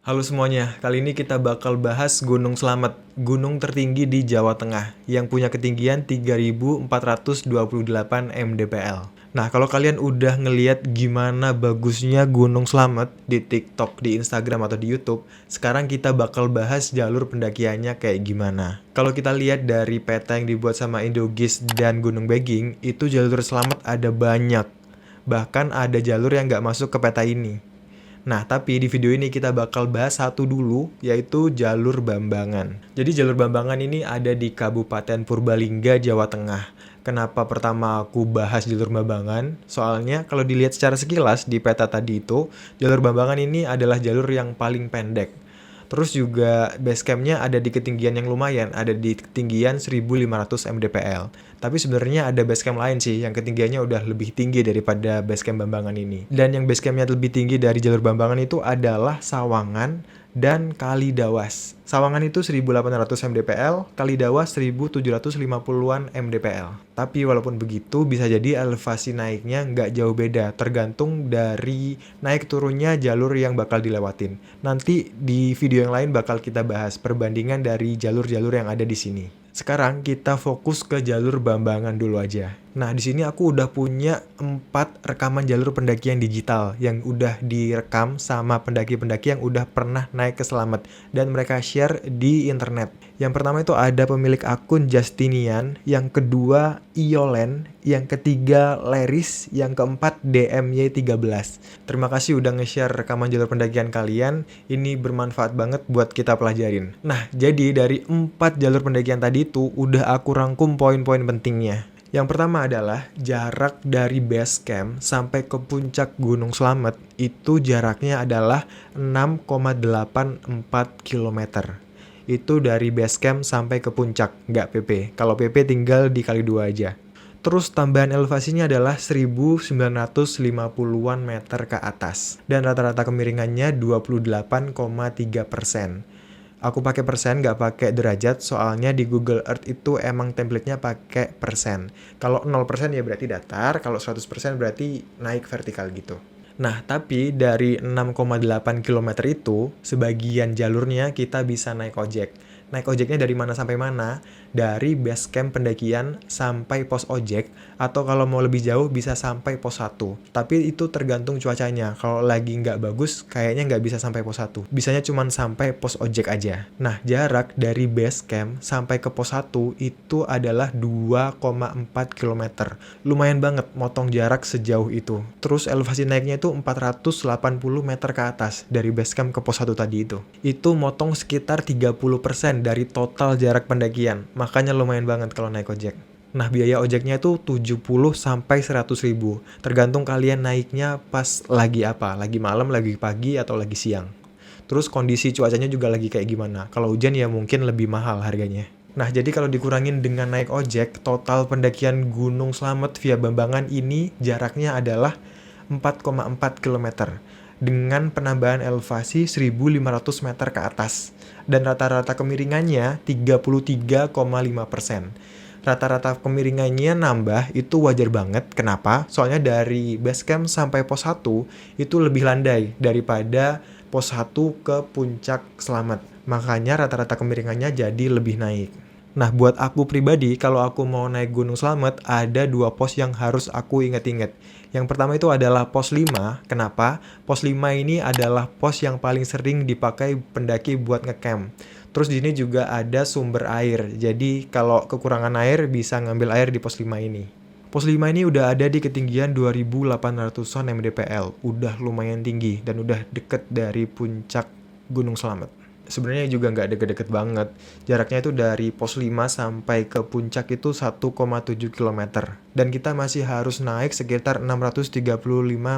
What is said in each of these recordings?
Halo semuanya, kali ini kita bakal bahas Gunung Slamet, gunung tertinggi di Jawa Tengah, yang punya ketinggian 3.428 mdpl. Nah, kalau kalian udah ngeliat gimana bagusnya Gunung Slamet di TikTok, di Instagram, atau di YouTube, sekarang kita bakal bahas jalur pendakiannya kayak gimana. Kalau kita lihat dari peta yang dibuat sama Indogis dan Gunung Baging, itu jalur Slamet ada banyak. Bahkan ada jalur yang nggak masuk ke peta ini. Nah, tapi di video ini kita bakal bahas satu dulu, yaitu jalur Bambangan. Jadi jalur Bambangan ini ada di Kabupaten Purbalingga, Jawa Tengah. Kenapa pertama aku bahas jalur Bambangan? Soalnya kalau dilihat secara sekilas di peta tadi itu, jalur Bambangan ini adalah jalur yang paling pendek. Terus juga base campnya ada di ketinggian yang lumayan, ada di ketinggian 1.500 mdpl. Tapi sebenarnya ada base camp lain sih, yang ketinggiannya udah lebih tinggi daripada base camp Bambangan ini. Dan yang base campnya lebih tinggi dari jalur Bambangan itu adalah Sawangan dan Kalidawas. Sawangan itu 1.800 mdpl, Kalidawas 1.750-an mdpl. Tapi walaupun begitu, bisa jadi elevasi naiknya nggak jauh beda, tergantung dari naik turunnya jalur yang bakal dilewatin. Nanti di video yang lain bakal kita bahas perbandingan dari jalur-jalur yang ada di sini. Sekarang kita fokus ke jalur Bambangan dulu aja. Nah, di sini aku udah punya 4 rekaman jalur pendakian digital yang udah direkam sama pendaki-pendaki yang udah pernah naik ke Slamet dan mereka share di internet. Yang pertama itu ada pemilik akun Justinian, yang kedua Iolen, yang ketiga Leris, yang keempat DMY13. Terima kasih udah nge-share rekaman jalur pendakian kalian, ini bermanfaat banget buat kita pelajarin. Nah, jadi dari 4 jalur pendakian tadi itu udah aku rangkum poin-poin pentingnya. Yang pertama adalah jarak dari base camp sampai ke puncak Gunung Slamet itu jaraknya adalah 6,84 km. Itu dari base camp sampai ke puncak, nggak PP. Kalau PP tinggal dikali 2 aja. Terus tambahan elevasinya adalah 1.950-an meter ke atas. Dan rata-rata kemiringannya 28,3%. Aku pakai persen, nggak pakai derajat, soalnya di Google Earth itu emang template-nya pakai persen. Kalau 0% ya berarti datar, kalau 100% berarti naik vertikal gitu. Nah, tapi dari 6,8 km itu, sebagian jalurnya kita bisa naik ojek. Naik ojeknya dari mana sampai mana? Dari base camp pendakian sampai pos ojek, atau kalau mau lebih jauh bisa sampai pos 1. Tapi itu tergantung cuacanya. Kalau lagi nggak bagus, kayaknya nggak bisa sampai pos 1. Bisanya cuma sampai pos ojek aja. Nah, jarak dari base camp sampai ke pos 1 itu adalah 2,4 km. Lumayan banget motong jarak sejauh itu. Terus elevasi naiknya itu 480 meter ke atas dari base camp ke pos 1 tadi itu. Itu motong sekitar 30% dari total jarak pendakian. Makanya lumayan banget kalau naik ojek. Nah, biaya ojeknya itu 70 sampai 100 ribu. Tergantung kalian naiknya pas lagi apa. Lagi malam, lagi pagi, atau lagi siang. Terus kondisi cuacanya juga lagi kayak gimana. Kalau hujan ya mungkin lebih mahal harganya. Nah, jadi kalau dikurangin dengan naik ojek, total pendakian Gunung Slamet via Bambangan ini jaraknya adalah 4,4 km. Dengan penambahan elevasi 1.500 meter ke atas. Dan rata-rata kemiringannya 33,5%. Rata-rata kemiringannya nambah itu wajar banget. Kenapa? Soalnya dari base camp sampai pos 1 itu lebih landai daripada pos 1 ke puncak Slamet. Makanya rata-rata kemiringannya jadi lebih naik. Nah, buat aku pribadi, kalau aku mau naik Gunung Slamet, ada 2 pos yang harus aku inget-inget. Yang pertama itu adalah pos 5. Kenapa? Pos 5 ini adalah pos yang paling sering dipakai pendaki buat ngecamp. Terus di sini juga ada sumber air. Jadi kalau kekurangan air bisa ngambil air di pos 5 ini. Pos 5 ini udah ada di ketinggian 2.800-an mdpl. Udah lumayan tinggi dan udah deket dari puncak Gunung Slamet. Sebenarnya juga nggak deket-deket banget. Jaraknya itu dari pos 5 sampai ke puncak itu 1,7 km. Dan kita masih harus naik sekitar 635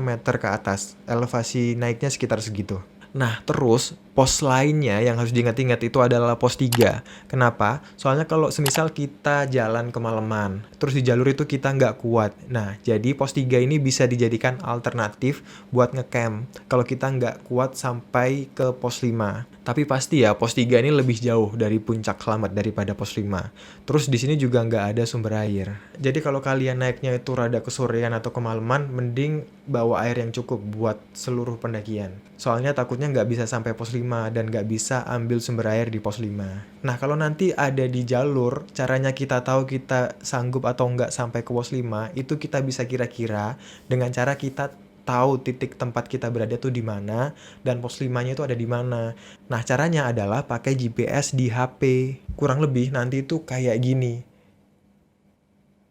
meter ke atas. Elevasi naiknya sekitar segitu. Nah, terus pos lainnya yang harus diingat-ingat itu adalah pos 3. Kenapa? Soalnya kalau semisal kita jalan kemalaman, terus di jalur itu kita nggak kuat. Nah, jadi pos 3 ini bisa dijadikan alternatif buat ngecamp kalau kita nggak kuat sampai ke pos 5. Tapi pasti ya, pos 3 ini lebih jauh dari puncak Slamet daripada pos 5. Terus di sini juga nggak ada sumber air. Jadi kalau kalian naiknya itu rada kesorean atau kemalaman, mending bawa air yang cukup buat seluruh pendakian. Soalnya takutnya nggak bisa sampai pos 5 5 dan nggak bisa ambil sumber air di pos 5. Nah, kalau nanti ada di jalur, caranya kita tahu kita sanggup atau nggak sampai ke pos 5, itu kita bisa kira-kira dengan cara kita tahu titik tempat kita berada tuh di mana dan pos 5-nya itu ada di mana. Nah, caranya adalah pakai GPS di HP. Kurang lebih nanti itu kayak gini.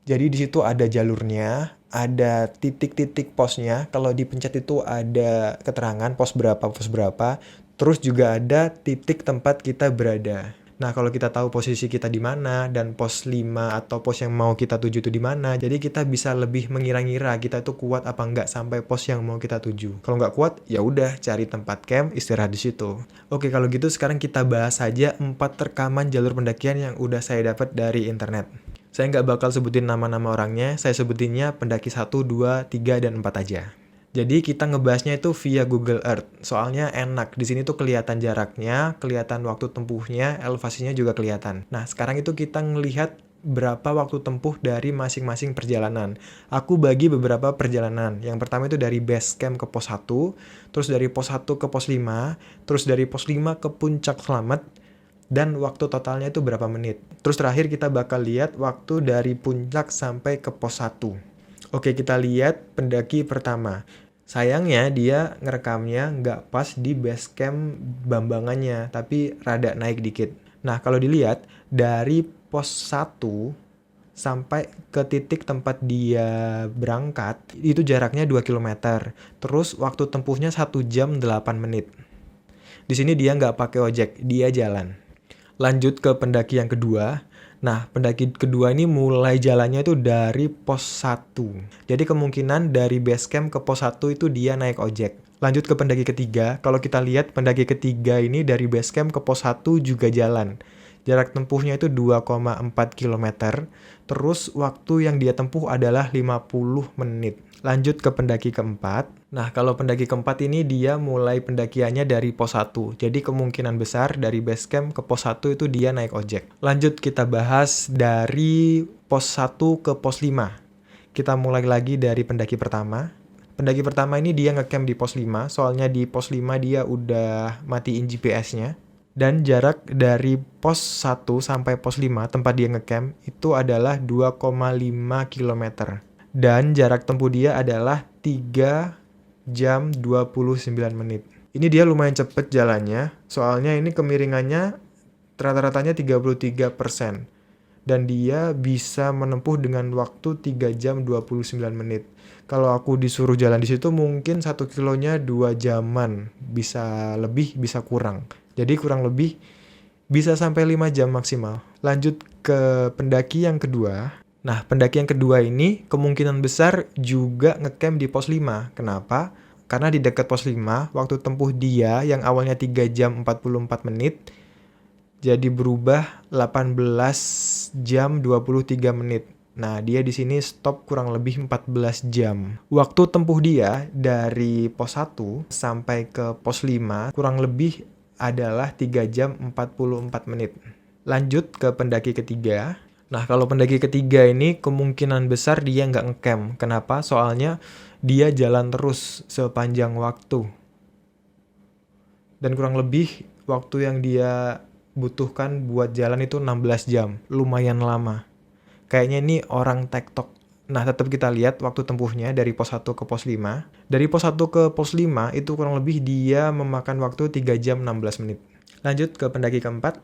Jadi di situ ada jalurnya, ada titik-titik posnya. Kalau dipencet itu ada keterangan pos berapa, terus juga ada titik tempat kita berada. Nah, kalau kita tahu posisi kita di mana dan pos 5 atau pos yang mau kita tuju itu di mana, jadi kita bisa lebih mengira-ngira kita itu kuat apa enggak sampai pos yang mau kita tuju. Kalau nggak kuat, ya udah cari tempat camp, istirahat di situ. Oke, kalau gitu sekarang kita bahas saja 4 rekaman jalur pendakian yang udah saya dapat dari internet. Saya nggak bakal sebutin nama-nama orangnya, saya sebutinnya pendaki 1, 2, 3, dan 4 aja. Jadi kita ngebahasnya itu via Google Earth, soalnya enak. Di sini tuh kelihatan jaraknya, kelihatan waktu tempuhnya, elevasinya juga kelihatan. Nah, sekarang itu kita ngelihat berapa waktu tempuh dari masing-masing perjalanan. Aku bagi beberapa perjalanan. Yang pertama itu dari base camp ke pos 1, terus dari pos 1 ke pos 5, terus dari pos 5 ke puncak Slamet, dan waktu totalnya itu berapa menit. Terus terakhir kita bakal lihat waktu dari puncak sampai ke pos 1. Oke, kita lihat pendaki pertama. Sayangnya dia ngerekamnya nggak pas di base camp Bambangannya, tapi rada naik dikit. Nah, kalau dilihat dari pos 1 sampai ke titik tempat dia berangkat, itu jaraknya 2 km. Terus waktu tempuhnya 1 jam 8 menit. Di sini dia nggak pakai ojek, dia jalan. Lanjut ke pendaki yang kedua. Nah, pendaki kedua ini mulai jalannya itu dari pos 1. Jadi kemungkinan dari base camp ke pos 1 itu dia naik ojek. Lanjut ke pendaki ketiga. Kalau kita lihat pendaki ketiga ini dari base camp ke pos 1 juga jalan. Jarak tempuhnya itu 2,4 km. Terus waktu yang dia tempuh adalah 50 menit. Lanjut ke pendaki keempat. Nah, kalau pendaki keempat ini dia mulai pendakiannya dari pos 1. Jadi kemungkinan besar dari base camp ke pos 1 itu dia naik ojek. Lanjut kita bahas dari pos 1 ke pos 5. Kita mulai lagi dari pendaki pertama. Pendaki pertama ini dia ngecamp di pos 5. Soalnya di pos 5 dia udah matiin GPS-nya. Dan jarak dari pos 1 sampai pos 5 tempat dia ngecamp itu adalah 2,5 km. Dan jarak tempuh dia adalah 3 jam 29 menit. Ini dia lumayan cepet jalannya, soalnya ini kemiringannya rata-ratanya 33%. Dan dia bisa menempuh dengan waktu 3 jam 29 menit. Kalau aku disuruh jalan di situ mungkin 1 kilonya 2 jaman, bisa lebih, bisa kurang. Jadi kurang lebih bisa sampai 5 jam maksimal. Lanjut ke pendaki yang kedua. Nah, pendaki yang kedua ini kemungkinan besar juga ngecamp di pos 5. Kenapa? Karena di dekat pos 5, waktu tempuh dia yang awalnya 3 jam 44 menit, jadi berubah 18 jam 23 menit. Nah, dia di sini stop kurang lebih 14 jam. Waktu tempuh dia dari pos 1 sampai ke pos 5 kurang lebih adalah 3 jam 44 menit. Lanjut ke pendaki ketiga. Nah, kalau pendaki ketiga ini kemungkinan besar dia nggak ngecamp. Kenapa? Soalnya dia jalan terus sepanjang waktu. Dan kurang lebih waktu yang dia butuhkan buat jalan itu 16 jam. Lumayan lama. Kayaknya ini orang TikTok. Nah, tetap kita lihat waktu tempuhnya dari pos 1 ke pos 5. Dari pos 1 ke pos 5 itu kurang lebih dia memakan waktu 3 jam 16 menit. Lanjut ke pendaki keempat.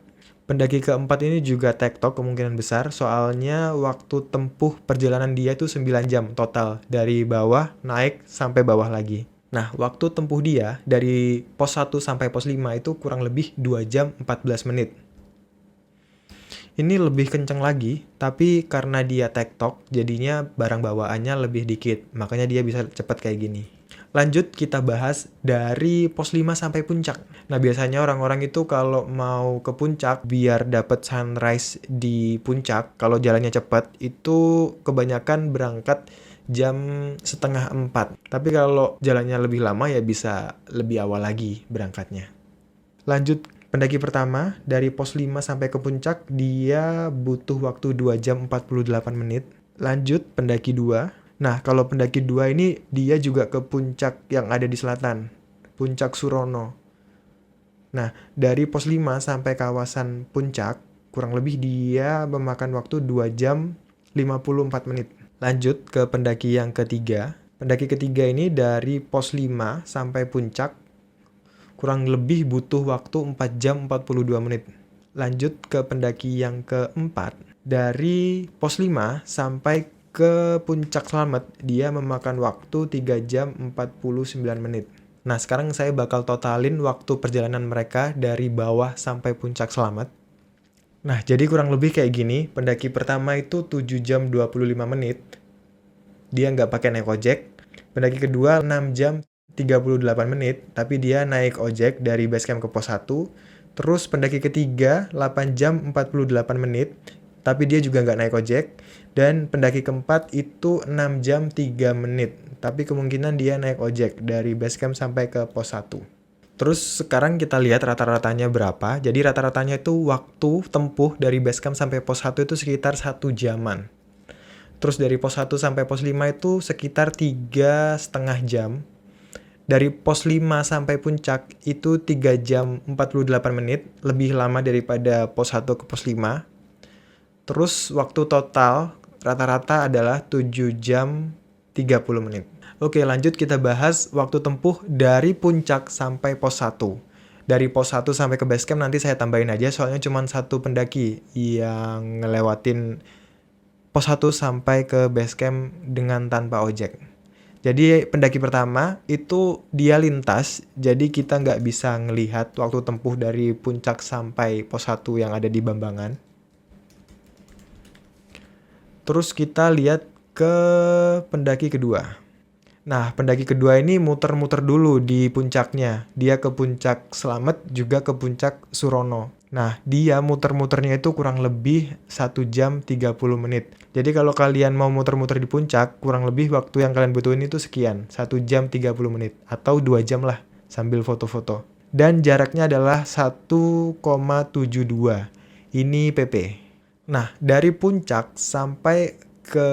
Pendaki keempat ini juga TikTok kemungkinan besar, soalnya waktu tempuh perjalanan dia itu 9 jam total, dari bawah naik sampai bawah lagi. Nah, waktu tempuh dia dari pos 1 sampai pos 5 itu kurang lebih 2 jam 14 menit. Ini lebih kenceng lagi, tapi karena dia TikTok, jadinya barang bawaannya lebih dikit, makanya dia bisa cepet kayak gini. Lanjut kita bahas dari pos 5 sampai puncak. Nah, biasanya orang-orang itu kalau mau ke puncak biar dapat sunrise di puncak, kalau jalannya cepat itu kebanyakan berangkat jam setengah 4. Tapi kalau jalannya lebih lama ya bisa lebih awal lagi berangkatnya. Lanjut pendaki pertama dari pos 5 sampai ke puncak dia butuh waktu 2 jam 48 menit. Lanjut pendaki 2. Nah, kalau pendaki 2 ini dia juga ke puncak yang ada di selatan, Puncak Surono. Nah, dari pos 5 sampai kawasan puncak, kurang lebih dia memakan waktu 2 jam 54 menit. Lanjut ke pendaki yang ketiga. Pendaki ketiga ini dari pos 5 sampai puncak, kurang lebih butuh waktu 4 jam 42 menit. Lanjut ke pendaki yang keempat. Dari pos 5 sampai ke puncak Slamet, dia memakan waktu 3 jam 49 menit. Nah, sekarang saya bakal totalin waktu perjalanan mereka dari bawah sampai puncak Slamet. Nah, jadi kurang lebih kayak gini. Pendaki pertama itu 7 jam 25 menit. Dia nggak pakai naik ojek. Pendaki kedua 6 jam 38 menit, tapi dia naik ojek dari basecamp ke pos 1. Terus pendaki ketiga 8 jam 48 menit, tapi dia juga nggak naik ojek. Dan pendaki keempat itu 6 jam 3 menit, tapi kemungkinan dia naik ojek dari basecamp sampai ke pos 1. Terus sekarang kita lihat rata-ratanya berapa. Jadi rata-ratanya itu waktu tempuh dari basecamp sampai pos 1 itu sekitar 1 jaman. Terus dari pos 1 sampai pos 5 itu sekitar 3,5 jam. Dari pos 5 sampai puncak itu 3 jam 48 menit, lebih lama daripada pos 1 ke pos 5. Terus waktu total rata-rata adalah 7 jam 30 menit. Oke, lanjut kita bahas waktu tempuh dari puncak sampai pos 1. Dari pos 1 sampai ke basecamp nanti saya tambahin aja, soalnya cuma satu pendaki yang ngelewatin pos 1 sampai ke basecamp dengan tanpa ojek. Jadi pendaki pertama itu dia lintas, jadi kita nggak bisa ngelihat waktu tempuh dari puncak sampai pos 1 yang ada di Bambangan. Terus kita lihat ke pendaki kedua. Nah, pendaki kedua ini muter-muter dulu di puncaknya. Dia ke puncak Slamet, juga ke puncak Surono. Nah, dia muter-muternya itu kurang lebih 1 jam 30 menit. Jadi kalau kalian mau muter-muter di puncak, kurang lebih waktu yang kalian butuhin itu sekian. 1 jam 30 menit. Atau 2 jam lah, sambil foto-foto. Dan jaraknya adalah 1,72. Ini PP. Nah, dari puncak sampai ke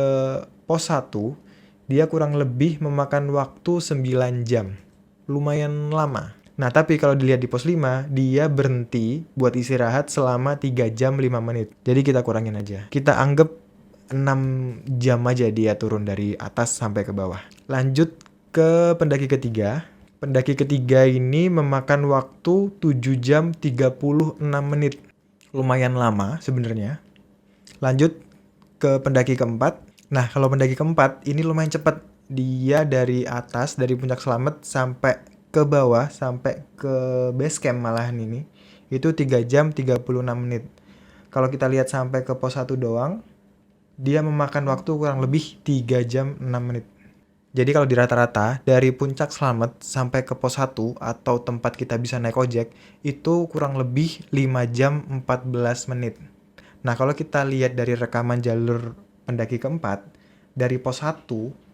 pos 1, dia kurang lebih memakan waktu 9 jam. Lumayan lama. Nah, tapi kalau dilihat di pos 5, dia berhenti buat istirahat selama 3 jam 5 menit. Jadi kita kurangin aja. Kita anggap 6 jam aja dia turun dari atas sampai ke bawah. Lanjut ke pendaki ketiga. Pendaki ketiga ini memakan waktu 7 jam 36 menit. Lumayan lama sebenarnya. Lanjut ke pendaki keempat. Nah, kalau pendaki keempat ini lumayan cepat. Dia dari atas, dari puncak Slamet sampai ke bawah, sampai ke base camp malahan ini. Itu 3 jam 36 menit. Kalau kita lihat sampai ke pos 1 doang, dia memakan waktu kurang lebih 3 jam 6 menit. Jadi kalau di rata-rata, dari puncak Slamet sampai ke pos 1 atau tempat kita bisa naik ojek, itu kurang lebih 5 jam 14 menit. Nah, kalau kita lihat dari rekaman jalur pendaki keempat, dari pos 1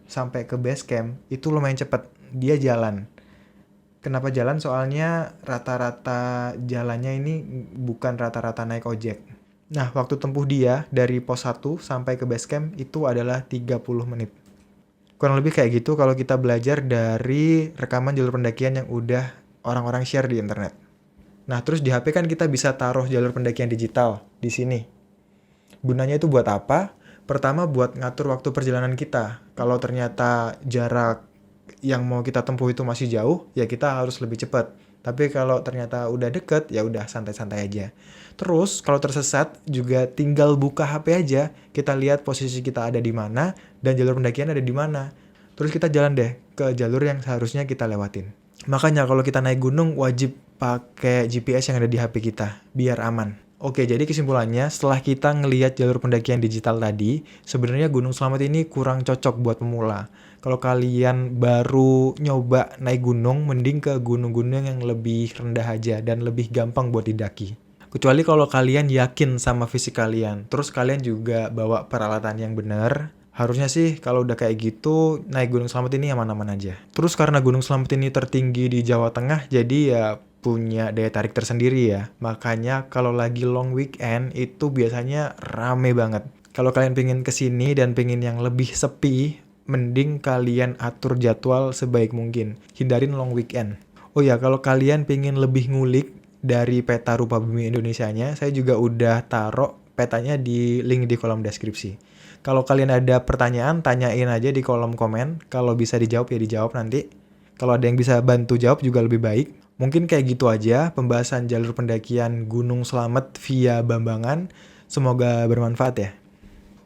sampai ke base camp, itu lumayan cepat. Dia jalan. Kenapa jalan? Soalnya rata-rata jalannya ini bukan rata-rata naik ojek. Nah, waktu tempuh dia dari pos 1 sampai ke base camp itu adalah 30 menit. Kurang lebih kayak gitu kalau kita belajar dari rekaman jalur pendakian yang udah orang-orang share di internet. Nah, terus di HP kan kita bisa taruh jalur pendakian digital di sini. Gunanya itu buat apa? Pertama buat ngatur waktu perjalanan kita. Kalau ternyata jarak yang mau kita tempuh itu masih jauh, ya kita harus lebih cepat. Tapi kalau ternyata udah deket, ya udah santai-santai aja. Terus kalau tersesat juga tinggal buka HP aja, kita lihat posisi kita ada di mana dan jalur pendakian ada di mana. Terus kita jalan deh ke jalur yang seharusnya kita lewatin. Makanya kalau kita naik gunung wajib pakai GPS yang ada di HP kita biar aman. Oke, jadi kesimpulannya setelah kita ngelihat jalur pendakian digital tadi, sebenarnya Gunung Slamet ini kurang cocok buat pemula. Kalau kalian baru nyoba naik gunung, mending ke gunung-gunung yang lebih rendah aja dan lebih gampang buat didaki. Kecuali kalau kalian yakin sama fisik kalian, terus kalian juga bawa peralatan yang benar, harusnya sih kalau udah kayak gitu, naik Gunung Slamet ini aman-aman aja. Terus karena Gunung Slamet ini tertinggi di Jawa Tengah, jadi ya punya daya tarik tersendiri ya. Makanya kalau lagi long weekend itu biasanya rame banget. Kalau kalian pengen kesini dan pengen yang lebih sepi, mending kalian atur jadwal sebaik mungkin. Hindarin long weekend. Oh ya, kalau kalian pengen lebih ngulik dari peta rupa bumi Indonesianya, saya juga udah taruh petanya di link di kolom deskripsi. Kalau kalian ada pertanyaan, tanyain aja di kolom komen. Kalau bisa dijawab ya dijawab nanti. Kalau ada yang bisa bantu jawab juga lebih baik. Mungkin kayak gitu aja pembahasan jalur pendakian Gunung Slamet via Bambangan. Semoga bermanfaat ya.